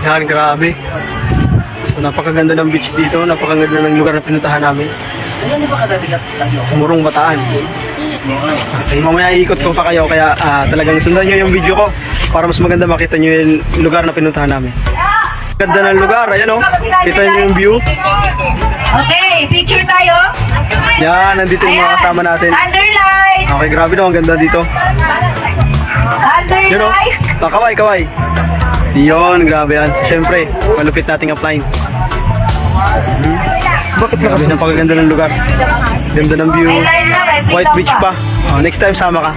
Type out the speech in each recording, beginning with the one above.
Yan, grabe. So, napakaganda ng beach dito, napakaganda ng lugar na pinuntahan namin. Sa Morong Bataan. Okay, mamaya iikot ko pa kayo, kaya talagang sundan nyo yung video ko para mas maganda makita nyo yung lugar na pinuntahan namin. Ganda ng lugar, ayan o. Kita nyo yung view. Okay, picture tayo. Yan, nandito yung mga kasama natin. Underline. Okay, grabe daw, ang ganda dito. Yun o, kaway, kaway. Yun, grabe yan. So, syempre, malupit nating appliance. Bakit na kasi napakaganda ng lugar? Ganda ng view. White beach pa. Oh, next time sama ka.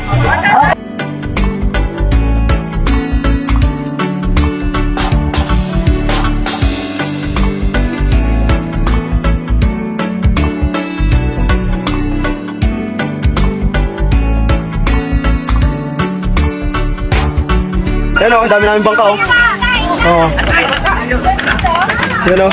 Yan o, ang dami namin bangka o. Oo. Yan o.